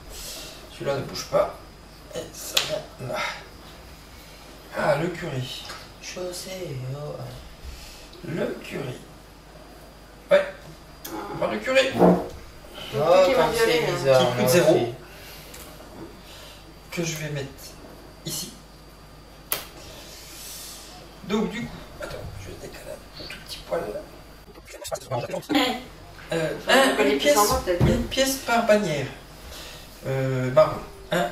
Celui-là ne bouge pas. Et ça vient là. Ah, le curry. Chaussée, oh. Le curry. Ouais, on va le curry. Oh, Qui va comme violer, c'est hein. bizarre. Qui coûte moi 0. aussi. Que je vais mettre ici. Donc du coup, attends, je vais décaler un tout petit poil. Une pièce par bannière. Marron. 1,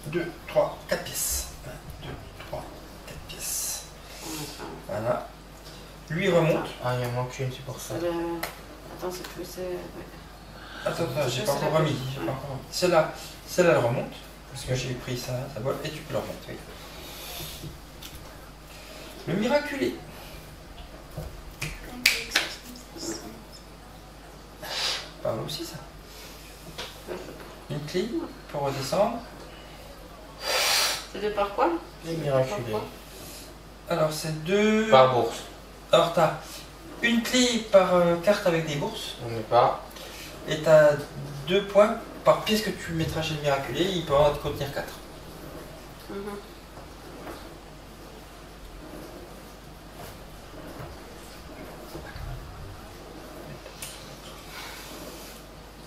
2, 3, 4 pièces. 1, 2, 3, 4 pièces. Voilà. Lui remonte. Ah, il en manque une, c'est pour ça. Attends, c'est plus. Ouais. Attends, j'ai pas encore remis. Celle-là, elle remonte. Parce que j'ai pris sa boîte et tu peux la remonter. Le miraculé. Pas mal aussi ça. Une clé pour redescendre. C'est 2 par quoi? Les miraculés. Alors c'est 2. Par bourse. Alors t'as une clé par carte avec des bourses. On n'est pas. Et t'as 2 points par pièce que tu mettras chez le miraculé. Il peut en contenir 4.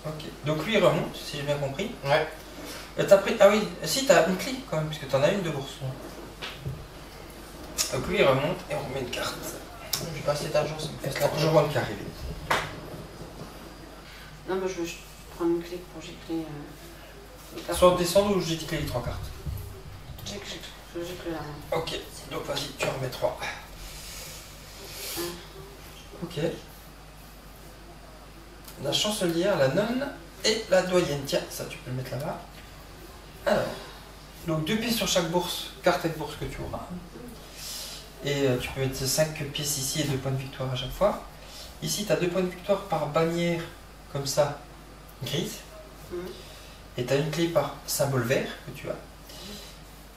Ok. Donc lui il remonte, si j'ai bien compris. Ouais. T'as pris. Ah oui, si t'as une clé quand même, puisque t'en as une de bourse. Donc lui il remonte et on remet une carte. J'ai pas assez d'argent, ça me fait ça. Je vois le qui arrive. Non, mais je veux juste prendre une clé pour gicler. Soit descendre ou j'ai dit les 3 cartes. Je gicle là. Ok, donc vas-y, tu en remets 3. Ok. La chancelière, la nonne et la doyenne. Tiens, ça tu peux le mettre là-bas. Alors, donc 2 pièces sur chaque bourse, carte avec bourse que tu auras. Et tu peux mettre 5 pièces ici et 2 points de victoire à chaque fois. Ici, tu as 2 points de victoire par bannière, comme ça, grise. Et tu as une clé par symbole vert que tu as.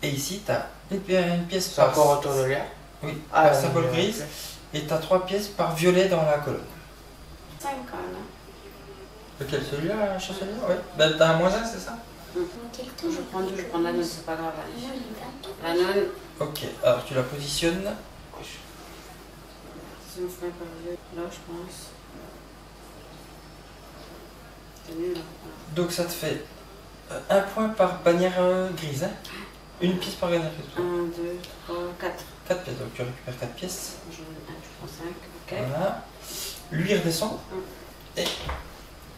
Et ici, tu as une pièce C'est par, encore autour de l'air. oui, Ah, par symbole grise. Et tu as 3 pièces par violet dans la colonne. 5 quand même. Lequel? Celui-là, la chancelière? Oui. Ben, t'as un moins 1, c'est ça? Je prends la nonne, c'est pas grave. La nonne, Ok, alors tu la positionnes. si on ferait pas là, je pense. C'est nul. Là. Donc ça te fait 1 point par bannière grise. Hein. Une pièce par bannière grise. 1, 2, 3, 4. 4 pièces, donc tu récupères 4 pièces. Je prends 5, ok. Voilà. Lui il redescend. Et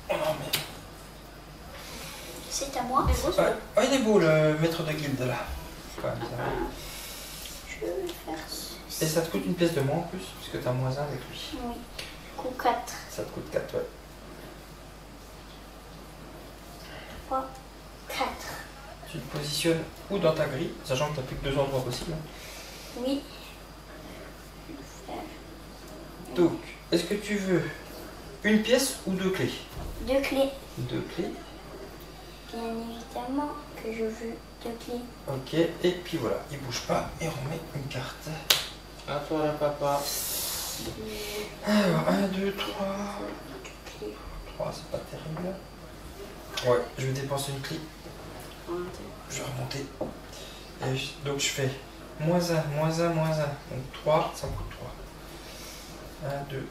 on en met. C'est à moi. Ouais. Oh, il est beau le maître de guilde là. Quand même, ça va. Je vais faire Et ça te coûte une pièce de moins en plus, puisque tu as moins 1 avec lui. Oui. Coup 4. Ça te coûte 4, ouais. 3, 4. Tu te positionnes où dans ta grille, sachant que tu n'as plus que 2 endroits possibles. Oui. Donc, est-ce que tu veux une pièce ou 2 clés? 2 clés. 2 clés. Bien évidemment que je veux 2 clés. Ok, et puis voilà, il bouge pas et on met une carte. À toi, là, papa. Alors, 1, 2, 3. 3, c'est pas terrible. Ouais, je vais dépenser une clé. Remonter. Je vais remonter. Donc je fais moins 1, moins 1, moins 1. Donc 3, ça me coûte 3. 1, 2,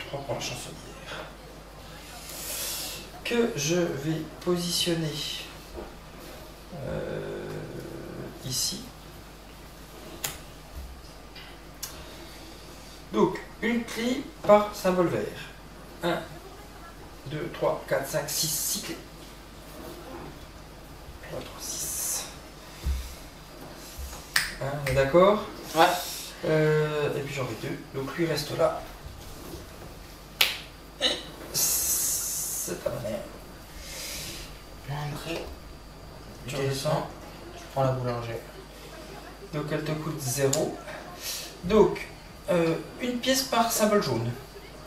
3 pour la chansonnière. Que je vais positionner ici. Donc, une clé par symbole vert. 1, 2, 3, 4, 5, 6, 6 clés. 1, 3, 6. On est d'accord? Ouais. Et puis j'en ai 2. Donc lui reste là. C'est ta manière. L'entrée. Tu redescends. Je prends la boulangère. Donc elle te coûte 0. Donc, une pièce par symbole jaune.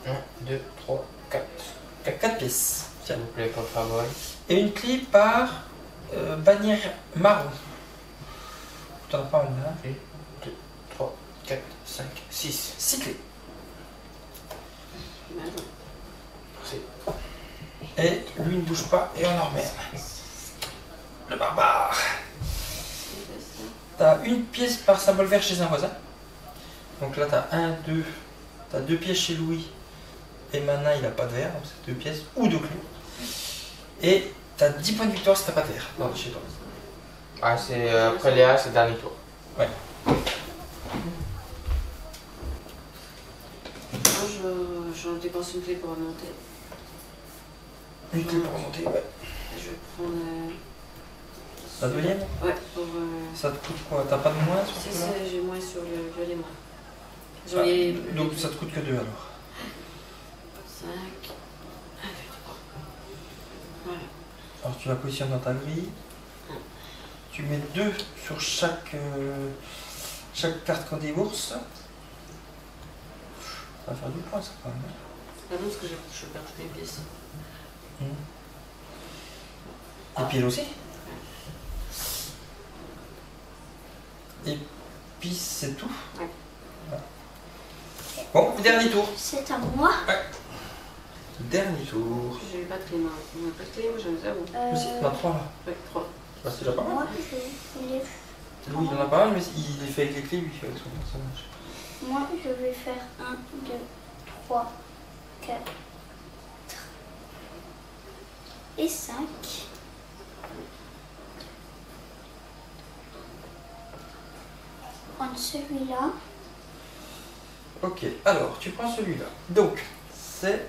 1, 2, 3, 4. 4 pièces. S'il vous plaît, pour favor. Et une clé par bannière marron. T'en as pas mal là. 1, 2, 3, 4, 5, 6. 6 clés. Merci. Et lui ne bouge pas et on en remet. Le barbare. T'as une pièce par symbole vert chez un voisin. Donc là t'as 1, 2. T'as 2 pièces chez Louis. Et maintenant il n'a pas de vert, donc c'est 2 pièces ou 2 clés. Et t'as 10 points de victoire si t'as pas de vert. Non, chez toi. Ah, c'est après Léa, c'est le dernier tour. Ouais. Moi, je dépense une clé pour remonter. Une clé pour remonter, ouais. Je vais prendre. La deuxième. Ouais, pour. Ça te coûte quoi? T'as pas de moins sur Si, celui-là? j'ai moins sur le violet, moi. J'en Ah, ai. donc ça te coûte que 2 alors. 5. 1, 2, 3. Voilà. Alors tu la positionnes dans ta grille. Tu mets 2 sur chaque carte qu'on débourse. Ça va faire 2 points ça quand même. Ah non, parce que je perds toutes mes pièces. Et puis elle aussi. Et puis c'est tout. Ouais. Voilà. Bon, dernier tour. C'est à moi. Dernier tour. J'ai pas de clé, moi. On a pas de clé, moi j'en ai 0. Aussi, il y en a 3 là. Ouais, 3. Bah, c'est déjà pas mal. Moi, je vais, Louis, il en a pas mal, mais il est fait avec les clés, lui, avec son personnage. moi, je vais faire 1, 2, 3, 4 et 5. Prendre celui-là. Ok, alors tu prends celui-là. Donc, c'est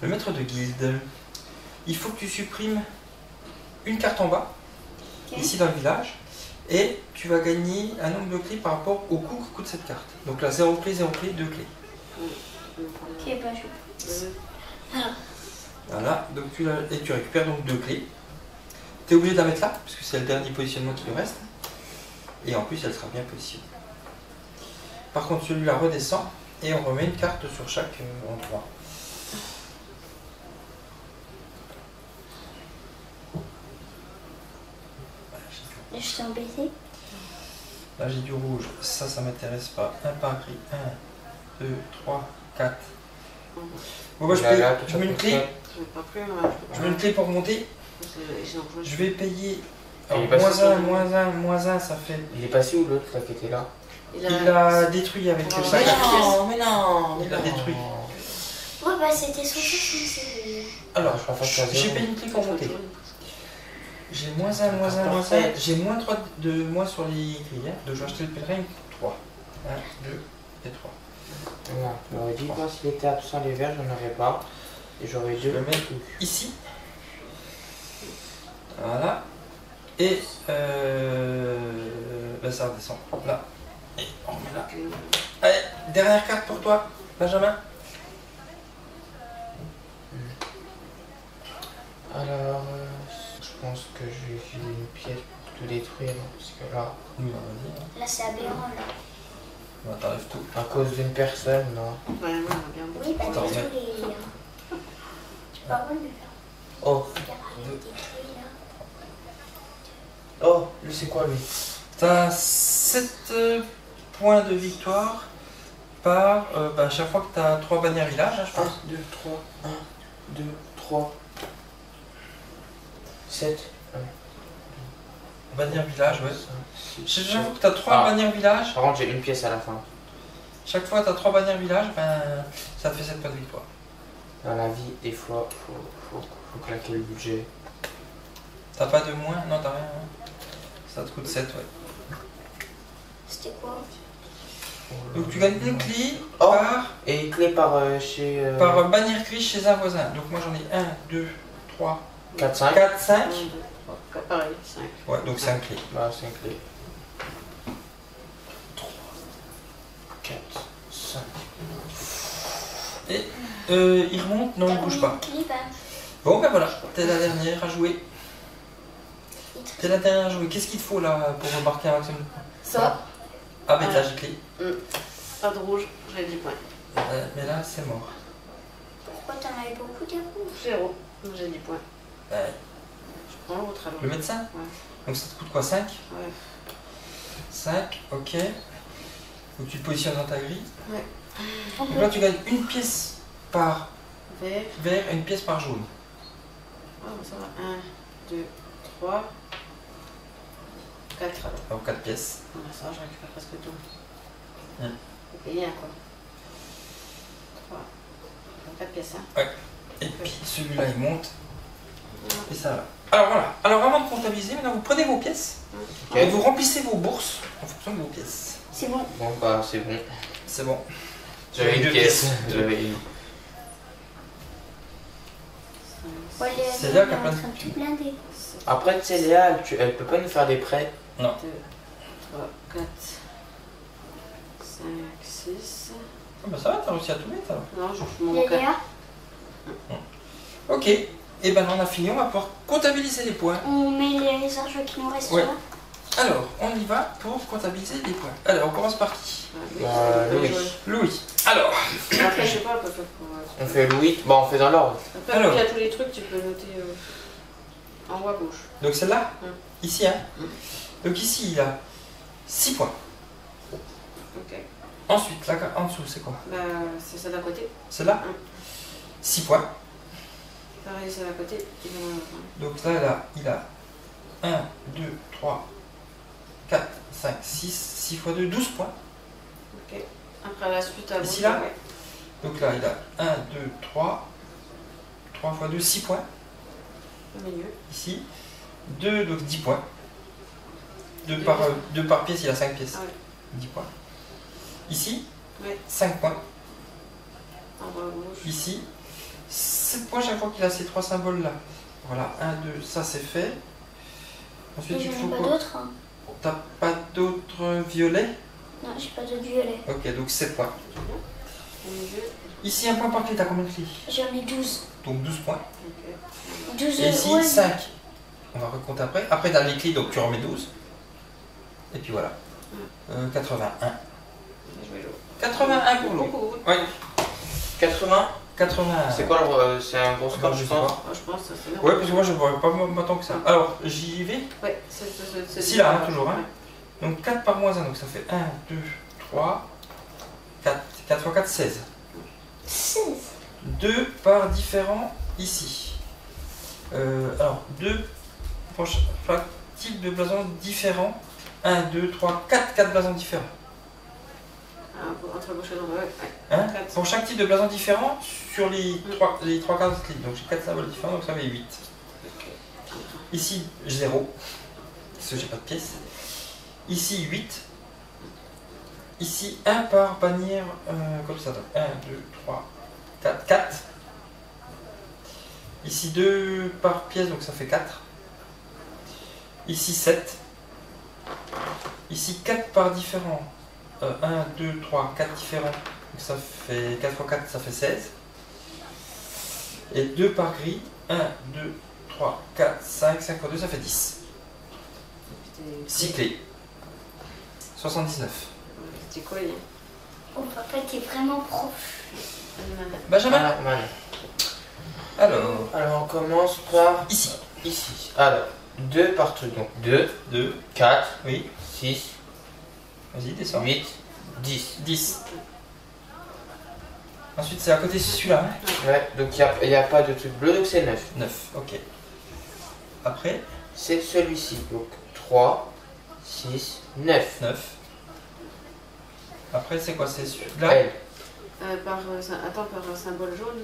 le maître de guilde. Il faut que tu supprimes une carte en bas, Ok. ici dans le village, et tu vas gagner un nombre de clés par rapport au coût que coûte cette carte. Donc là, 0 clé, 0 clé, 2 clés. Ok, bah je. Voilà, donc et tu récupères donc 2 clés. Tu es obligé de la mettre là, parce que c'est le dernier positionnement qui lui reste. Et en plus, elle sera bien positionnée. Par contre, celui-là redescend, et on remet une carte sur chaque endroit. Je suis embêtée. Là j'ai du rouge, ça m'intéresse pas. Un par gris, 1, 2, 3, 4. Bon bah je mets une clé. Je vais pas plus, moi. Je mets une clé pour monter. Je Je vais payer. Il Alors, est passé moins sur 1, le- moins 1, moins 1, ça fait. Il est passé où l'autre là qui était là? Il a détruit avec Oh, ça. mais non, mais non! Il l'a détruit. Ouais, bah c'était son c'est. Alors, Je préfère faire j'ai zéro. payé une clé pour monter. J'ai moins 1, moins 1, moins 1. J'ai moins 3 de moins sur les grilles. Hein. Donc je vais acheter le pèlerin 3. 1, 2 et 3. Non, j'aurais dit moi s'il était absent les verts, j'en aurais pas. Et j'aurais Je dû le mets ici. Voilà. Et ben ça redescend là. Et on met là. Allez, dernière carte pour toi, Benjamin. Alors, je pense que je vais filer une pièce pour tout détruire, hein, parce que là, Oui, vas-y. Là, c'est aberrant, là. On t'enlève tout. à cause d'une personne, non. Ouais, ouais, on a bien. Oui, bah Attends, tous mais- les. Tu peux avoir le Oh, détruit, là. oh, lui c'est quoi lui? T'as 7 points de victoire par bah, chaque fois que t'as 3 bannières village, hein, je 1, pense. 2, 3, 1, 2, 3. 7. Bannière village, ouais. 5, 6, J'avoue que tu as 3 bannières village. Par contre, j'ai une pièce à la fin. Chaque fois que tu as 3 bannières village, ben, ça te fait 7 points de victoire. Dans la vie, des fois, faut claquer le budget. T'as pas de moins? Non, t'as rien. Hein. Ça te coûte 7, ouais. C'était quoi? Donc tu gagnes une clé Oh. par, Et clé par chez. par bannière grise chez un voisin. Donc moi j'en ai 1, 2, 3, 4, 5. 4, 5. 1, 2, 3, pareil, 5. Ouais, donc 5 clés. Bah, 5 clés. 3, 4, 5. Et il remonte, non, il bouge pas. Clip, hein. Bon, ben voilà, t'es la dernière à jouer. T'es la dernière à jouer. Qu'est-ce qu'il te faut là pour remarquer un maximum de points? Ça, Avec Ouais. la clé. pas de rouge, j'ai 10 points. Mais là, c'est mort. Pourquoi t'en avais beaucoup des rouges? 0, donc j'ai 10 points. Ben, Je prends l'autre alors. le médecin. Ouais. Donc ça te coûte quoi? 5? Ouais. 5, ok. Donc tu te positionnes dans ta grille. Ouais. Donc là, tu gagnes une pièce par Vert. vert et une pièce par jaune. Oh, ça va. 1, 2, 3, 4 alors. Alors 4 pièces. Ah, ça va, je récupère presque tout. Ouais. Faut payer un quoi. 3. 4 pièces, hein. Et puis celui-là, il monte. Et ça va. Alors voilà. Alors avant de comptabiliser, maintenant vous prenez vos pièces Ok. et vous remplissez vos bourses en fonction de vos pièces. C'est bon. Bon, bah, c'est bon. C'est bon. J'avais une deux pièce. pièces. J'avais une. Ouais, C'est là elle est qu'à en plein de- train de tout blinder. Après, tu sais, Léa, elle peut pas nous faire des prêts. 2, 3, 4, 5, 6. Ah bah ça va, t'as réussi à tout mettre alors. Non, je m'en manque un. Léa, Ok. Et ben on a fini, on va pouvoir comptabiliser les points. on met les argents qui nous restent Ouais. là. Alors, on y va pour comptabiliser les points. Alors, on commence par qui? Oui, Louis. Louis. Alors, Après, je sais pas, on peut faire pour. On fait Louis. Bon, on fait dans l'ordre. Après, Alors. il y a tous les trucs, tu peux noter en haut à gauche. donc celle-là, Mm. ici, hein. Mm. Donc ici, il a 6 points. Ok. Ensuite, là, en dessous, c'est quoi? Bah, c'est ça d'un côté. Celle-là, Mm. 6 points. Pareil, c'est d'un côté. Donc là, il a 1, 2, 3, 4, 5, 6 fois 2, 12 points. Ok. Après, la suite à Ici, gauche. là Ouais. Donc là, il a 1, 2, 3, 3 fois 2, 6 points. Au milieu. Ici, 2, donc 10 points. 2 Deux par, pièces. 2 par pièce, il a 5 pièces. Ah ouais. 10 points. Ici, Ouais. 5 points. En bas à gauche. Ici, 7 points chaque fois qu'il a ces 3 symboles là. Voilà, 1, 2, ça c'est fait. Ensuite, Mais il te j'en faut ai pas quoi? d'autres. Hein. T'as pas d'autres violets? Non, j'ai pas de violet. Ok, donc 7 points. Au milieu. Ici, un point par clé, t'as combien de clés? J'en ai 12. Donc 12 points. Ok. 12 Et ici, ouais, 5. On va recompter après. Après, dans les clés, donc tu remets 12. Et puis voilà. 81. Bien joué, Jo. 81 pour Louis. Beaucoup. Oui. 80. 81. C'est quoi c'est un gros score, Non, je je sais pense. pas. Ah, je pense que ça c'est bien. Ouais, parce que moi je ne vois pas moins tant que ça. Alors, j'y vais. Ouais, c'est Si là, hein, toujours. Hein. Donc 4 par moins 1, donc ça fait 1, 2, 3, 4. 4 fois 4, 16. 16. 2 par différent ici. Alors, 2 pour chaque type de blason différent. 1, 2, 3, 4 blasons différents. Ah, entre gauche et droite, ouais. Hein? Quatre. Pour chaque type de blason différent sur les 3 quarts de clés. Donc j'ai 4 symboles différents, donc ça fait 8. Ok. Ici, 0. Parce que j'ai pas de pièces. Ici, 8. Ici, 1 par bannière, comme ça. Donc 1, 2, 3, 4, 4. Ici, 2 par pièce, donc ça fait 4. Ici, 7. Ici, 4 par différent. 1, 2, 3, 4 différents. Donc ça fait 4 fois 4, ça fait 16. Et 2 par gris. 1, 2, 3, 4, 5, 5 fois 2, ça fait 10. 6 clés. 79. C'était quoi, il Oh, papa, t'es vraiment prof. Benjamin. Voilà, voilà. Alors, On commence par ici. ici. Alors, 2 par truc. Donc 2, 2, 4, oui. 6, Vas-y, descends. 8, 10. 10. Ensuite, c'est à côté de celui-là. Hein. Ouais, donc il n'y a pas de truc bleu, donc c'est 9. 9, ok. Après, c'est celui-ci. Donc 3, 6, 9. 9. Après, c'est quoi? C'est celui-là. L. Par symbole jaune.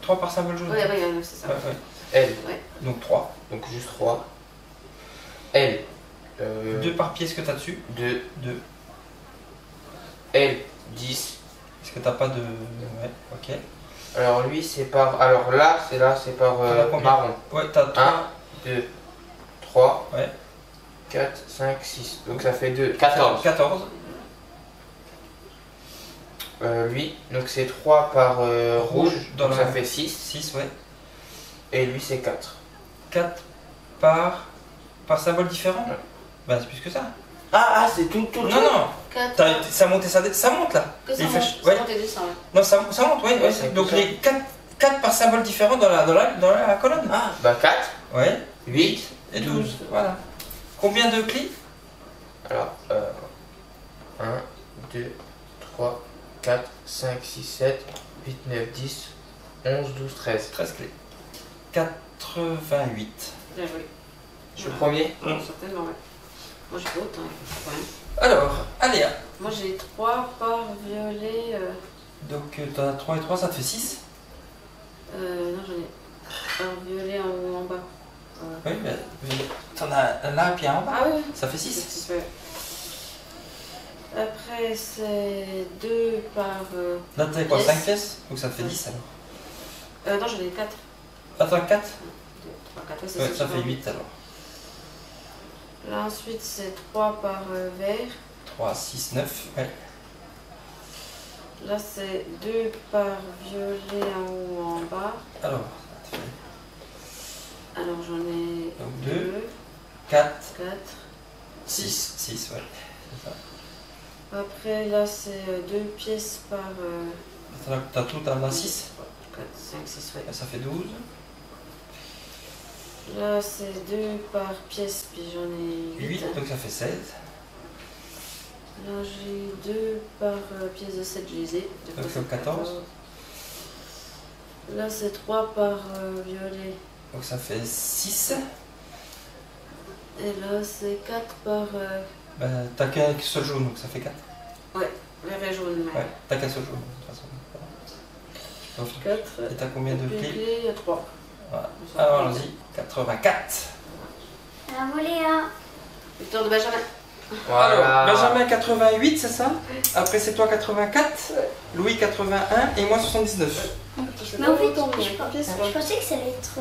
3 par symbole jaune. Ouais, ouais, c'est ça. Ouais, ouais. L. Donc 3. Donc juste 3. L. 2 par pièce que tu as dessus. 2. 2. L. 10. Est-ce que t'as pas de. Ouais, ok. Alors lui c'est par. Alors là c'est par T'en as combien? marron. Ouais, t'as 3. 1, 2, 3, Ouais. 4, 5, 6. Donc ça fait 2. 14. 14. Lui, donc c'est 3 par rouge, dans donc la- ça fait 6. 6, ouais. Et lui c'est 4. 4 par symbole différent. Ouais. Bah, c'est plus que ça. Ah, c'est tout. Non, non. 4. Ça monte et ça monte là. Que ça Il fait- monte, ouais. ça monte et descend, ouais. Non, ça monte, ouais. Ouais, ouais. c'est Donc ça. les 4 par symbole différent dans la colonne. Ah, bah 4, Ouais. 8. Et 12. Voilà. Combien de clés? Alors, 1, 2, 3, 4, 5, 6, 7, 8, 9, 10, 11, 12, 13. 13 clés. 88. Bien joué. Je suis le premier. Certainement, ouais. Moi j'ai pas autant. Ouais. Alors, Aléa. Moi j'ai 3 par violet. Donc t'as 3 et 3, ça te fait 6. Non, j'en ai un violet en haut en bas. Oui, mais t'en as un là et puis un en bas. Ah oui, Ça fait c'est 6. super. Après c'est 2 par. Là t'as quoi? Yes. 5 pièces? Donc ça te fait 10 alors. Non, j'en ai 4. Attends, 4? 2, 3, 4. C'est Ouais, ça ça qui fait va. 8 alors. Là ensuite c'est 3 par vert. 3, 6, 9. Ouais. Là c'est 2 par violet en haut en bas. Alors, ça te fait Alors j'en ai donc 2, 2, 4, 4. 6. 6, ouais. C'est ça. Après là c'est 2 pièces par. T'as tout, t'en as 6. 4, 5, 6, ouais. Ça fait 12. Là c'est 2 par pièce, puis j'en ai 8. 8, donc ça fait 16. Là j'ai 2 par pièce de 7, je les ai. Donc ça fait 14. Là c'est 3 par violet. Donc ça fait 6. Et là c'est 4 par Bah, t'as qu'un seul jaune, donc ça fait 4. vert et jaune. Ouais, t'as qu'un seul jaune, de toute façon. Donc, 4. et t'as combien de clés? Il y a 3. Voilà. Alors allons-y, 84. Bravo Léa. Victoire de Benjamin. Voilà. Alors, Benjamin 88, c'est ça? Après c'est toi 84, Louis 81 et moi 79. Mais en fait, je pensais que ça allait être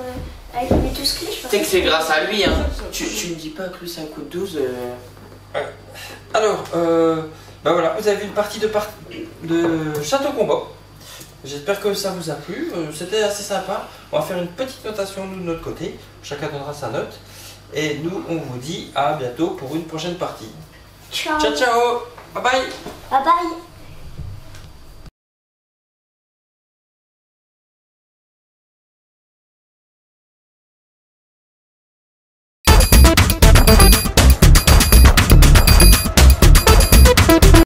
avec mes 12 clés. Tu sais que c'est grâce à lui, hein. Tu me dis pas que lui ça coûte 12. Alors, bah voilà, vous avez vu une partie de Château Combat. J'espère que ça vous a plu. C'était assez sympa. On va faire une petite notation nous de notre côté. Chacun donnera sa note. Et nous, on vous dit à bientôt pour une prochaine partie. Ciao. Ciao, ciao. Bye bye. Bye bye.